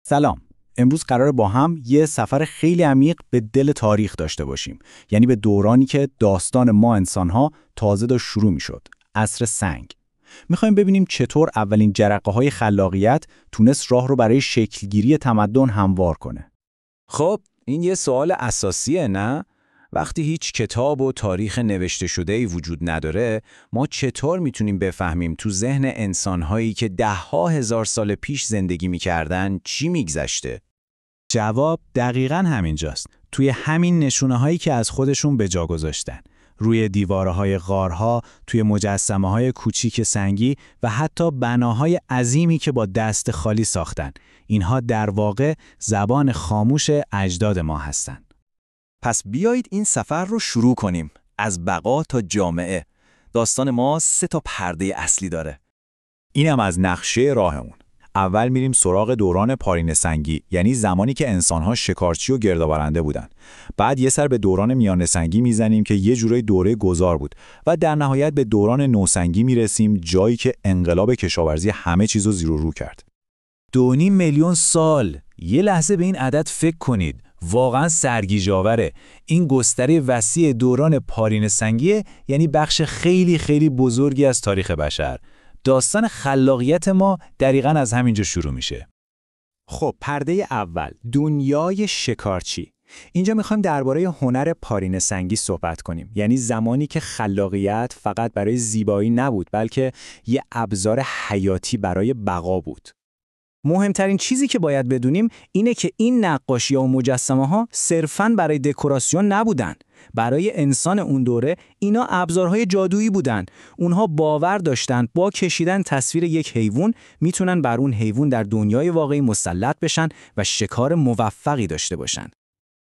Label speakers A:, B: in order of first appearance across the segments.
A: سلام. امروز قراره با هم یه سفر خیلی عمیق به دل تاریخ داشته باشیم. یعنی به دورانی که داستان ما انسان‌ها تازه داشت شروع می‌شد. عصر سنگ. می‌خوایم ببینیم چطور اولین جرقه‌های خلاقیت تونست راه رو برای شکلگیری تمدن هموار کنه.
B: خب این یه سوال اساسیه نه؟ وقتی هیچ کتاب و تاریخ نوشته شده‌ای وجود نداره، ما چطور میتونیم بفهمیم تو ذهن انسان‌هایی که ده‌ها هزار سال پیش زندگی می‌کردن چی می‌گذشته؟
C: جواب دقیقاً همینجاست. توی همین نشونه‌هایی که از خودشون به جا گذاشتن. روی دیوارهای غارها، توی مجسمه‌های کوچیک سنگی و حتی بناهای عظیمی که با دست خالی ساختن. اینها در واقع زبان خاموش اجداد ما هستن.
D: پس بیایید این سفر رو شروع کنیم. از بقا تا جامعه. داستان ما 3 پرده اصلی داره.
E: اینم از نقشه راهمون. اول میریم سراغ دوران پارینه سنگی، یعنی زمانی که انسان‌ها شکارچی و گردآورنده بودن. بعد یه سر به دوران میانه سنگی میزنیم که یه جورای دوره گذار بود و در نهایت به دوران نوسنگی میرسیم، جایی که انقلاب کشاورزی همه چیزو زیر و رو کرد.
C: 2.5 میلیون سال. یه لحظه به این عدد فکر کنید. واقعا سرگیج‌آوره. این گستره وسیع دوران پارینه سنگی یعنی بخش خیلی خیلی بزرگی از تاریخ بشر. داستان خلاقیت ما دقیقاً از همینجا شروع میشه.
A: خب پرده اول، دنیای شکارچی. اینجا میخوایم درباره هنر پارینه سنگی صحبت کنیم. یعنی زمانی که خلاقیت فقط برای زیبایی نبود، بلکه یه ابزار حیاتی برای بقا بود. مهمترین چیزی که باید بدونیم اینه که این نقاشی‌ها و مجسمه‌ها صرفاً برای دکوراسیون نبودن. برای انسان اون دوره اینا ابزارهای جادویی بودن. اونها باور داشتن با کشیدن تصویر یک حیوان میتونن بر اون حیوان در دنیای واقعی مسلط بشن و شکار موفقی داشته باشن.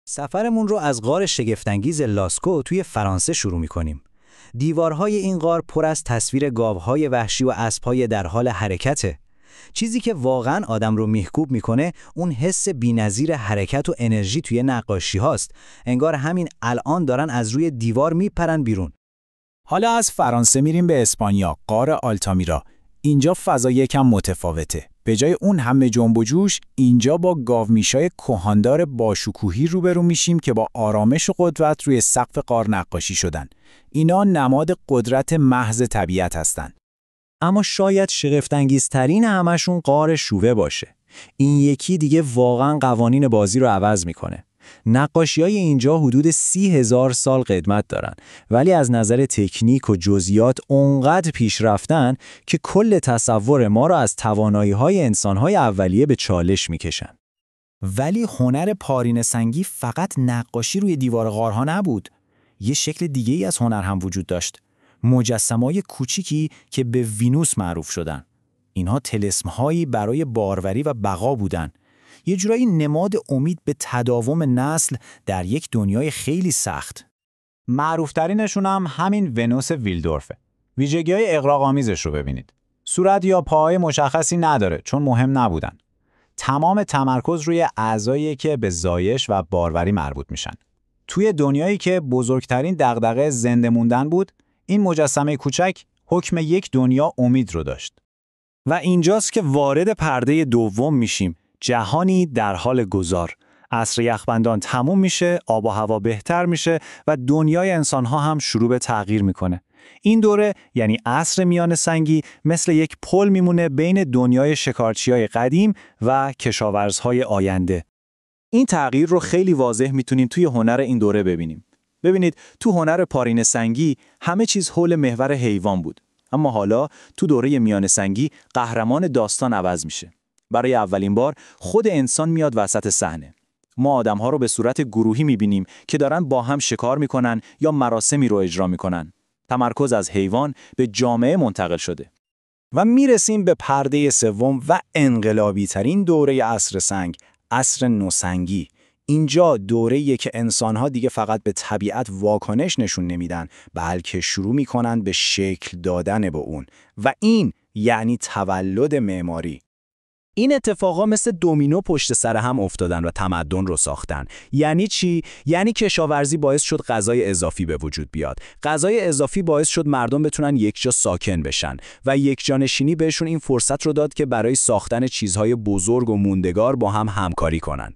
C: سفرمون رو از غار شگفت‌انگیز لاسکو توی فرانسه شروع می‌کنیم. دیوارهای این غار پر از تصویر گاوهای وحشی و اسب‌های در حال حرکته. چیزی که واقعاً آدم رو میخکوب میکنه اون حس بی‌نظیر حرکت و انرژی توی نقاشی هاست. انگار همین الان دارن از روی دیوار میپرن بیرون.
A: حالا از فرانسه میریم به اسپانیا، غار آلتامیرا. اینجا فضا یکم متفاوته. به جای اون همه جنب و جوش، اینجا با گاومیشای کهاندار باشکوهی روبرو میشیم که با آرامش و قدرت روی سقف غار نقاشی شدن. اینا نماد قدرت محض طبیعت هستن.
C: اما شاید شگفت‌انگیزترین همشون غار شووه باشه. این یکی دیگه واقعاً قوانین بازی رو عوض میکنه. نقاشی‌های اینجا حدود 30,000 سال قدمت دارن، ولی از نظر تکنیک و جزئیات اونقدر پیش رفتن که کل تصور ما رو از توانایی‌های انسان‌های اولیه به چالش میکشن.
A: ولی هنر پارینه سنگی فقط نقاشی روی دیوار غارها نبود. یه شکل دیگه‌ای از هنر هم وجود داشت. مجسمه‌های کوچیکی که به وینوس معروف شدن. اینها طلسم‌هایی برای باروری و بقا بودن. یه جورایی نماد امید به تداوم نسل در یک دنیای خیلی سخت.
E: معروف‌ترینشون هم همین ونوس ویلدورفه. ویژگی‌های اغراق‌آمیزش رو ببینید. صورت یا پاهای مشخصی نداره چون مهم نبودن. تمام تمرکز روی اعضایی که به زایش و باروری مربوط میشن. توی دنیایی که بزرگترین دغدغه زنده موندن بود، این مجسمه کوچک حکم یک دنیا امید رو داشت.
C: و اینجاست که وارد پرده دوم میشیم. جهانی در حال گذار. عصر یخبندان تموم میشه، آب و هوا بهتر میشه و دنیای انسانها هم شروع به تغییر میکنه. این دوره یعنی عصر میانه سنگی مثل یک پل میمونه بین دنیای شکارچیای قدیم و کشاورزهای آینده.
D: این تغییر رو خیلی واضح میتونیم توی هنر این دوره ببینیم. ببینید تو هنر پارینه سنگی همه چیز حول محور حیوان بود. اما حالا تو دوره میانه سنگی قهرمان داستان عوض میشه. برای اولین بار خود انسان میاد وسط صحنه. ما آدم‌ها رو به صورت گروهی میبینیم که دارن با هم شکار میکنن یا مراسمی رو اجرا میکنن. تمرکز از حیوان به جامعه منتقل شده.
A: و میرسیم به پرده سوم و انقلابی ترین دوره عصر سنگ، عصر نوسنگی. اینجا دوره‌ایه که انسان‌ها دیگه فقط به طبیعت واکنش نشون نمیدن، بلکه شروع میکنن به شکل دادن به اون. و این یعنی تولد معماری.
C: این اتفاقا مثل دومینو پشت سر هم افتادن و تمدن رو ساختن. یعنی چی؟ یعنی کشاورزی باعث شد غذای اضافی به وجود بیاد. غذای اضافی باعث شد مردم بتونن یک جا ساکن بشن و یک جانشینی بهشون این فرصت رو داد که برای ساختن چیزهای بزرگ و موندگار با هم همکاری کنن.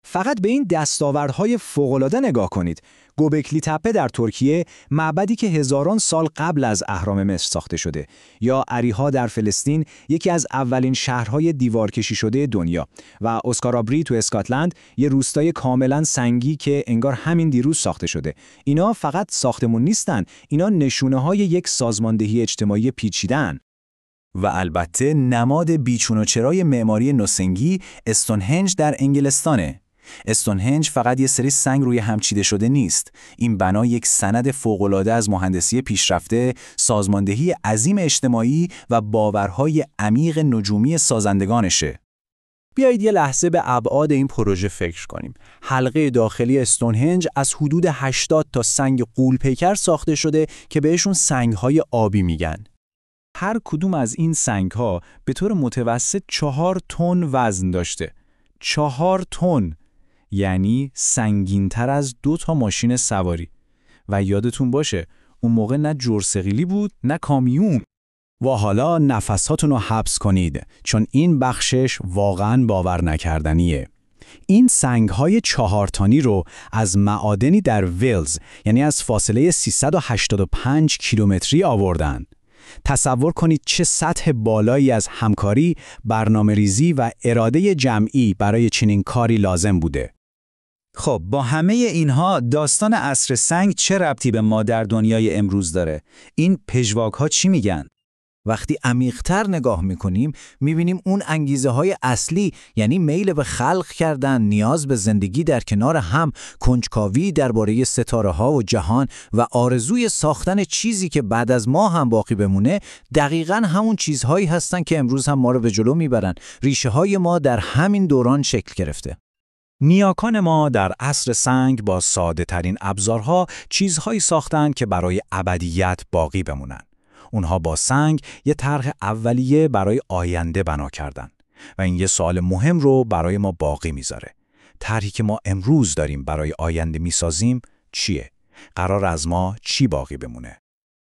A: فقط به این دستاوردهای فوق‌العاده نگاه کنید. گوبکلی تپه در ترکیه، معبدی که هزاران سال قبل از اهرام مصر ساخته شده، یا اریحا در فلسطین، یکی از اولین شهرهای دیوارکشی شده دنیا، و اسکارابری تو اسکاتلند، یه روستای کاملا سنگی که انگار همین دیروز ساخته شده. اینا فقط ساختمون نیستن، اینا نشونه‌های یک سازماندهی اجتماعی پیچیده‌اند.
C: و البته نماد بیچون و چرای معماری نوسنگی استونهنج در انگلستانه. استونهنج فقط یه سری سنگ روی هم چیده شده نیست. این بنا یک سند فوق‌العاده از مهندسی پیشرفته، سازماندهی عظیم اجتماعی و باورهای عمیق نجومی سازندگانشه. بیایید یه لحظه به ابعاد این پروژه فکر کنیم. حلقه داخلی استونهنج از حدود 80 تا سنگ غول‌پیکر ساخته شده که بهشون سنگ‌های آبی میگن. هر کدوم از این سنگ‌ها به طور متوسط 4 تن وزن داشته. 4 تن، یعنی سنگین‌تر از 2 تا ماشین سواری. و یادتون باشه اون موقع نه جرثقیلی بود نه کامیون. و حالا نفساتون رو حبس کنید، چون این بخشش واقعاً باور نکردنیه. این سنگ‌های 4 تانی رو از معادنی در ویلز، یعنی از فاصله 385 کیلومتری آوردن. تصور کنید چه سطح بالایی از همکاری، برنامه‌ریزی و اراده جمعی برای چنین کاری لازم بوده.
B: خب با همه اینها داستان عصر سنگ چه ربطی به ما در دنیای امروز داره؟ این پژواک‌ها چی میگن؟
C: وقتی عمیق‌تر نگاه می‌کنیم می‌بینیم اون انگیزه‌های اصلی، یعنی میل به خلق کردن، نیاز به زندگی در کنار هم، کنجکاوی درباره ستاره‌ها و جهان و آرزوی ساختن چیزی که بعد از ما هم باقی بمونه، دقیقاً همون چیزهایی هستن که امروز هم ما رو به جلو میبرن. ریشه‌های ما در همین دوران شکل گرفته.
B: نیاکان ما در عصر سنگ با ساده‌ترین ابزارها چیزهایی ساختن که برای ابدیت باقی بمونن. اونها با سنگ یه طرح اولیه برای آینده بنا کردن و این یه سوال مهم رو برای ما باقی میذاره. طرحی که ما امروز داریم برای آینده میسازیم چیه؟ قرار از ما چی باقی بمونه؟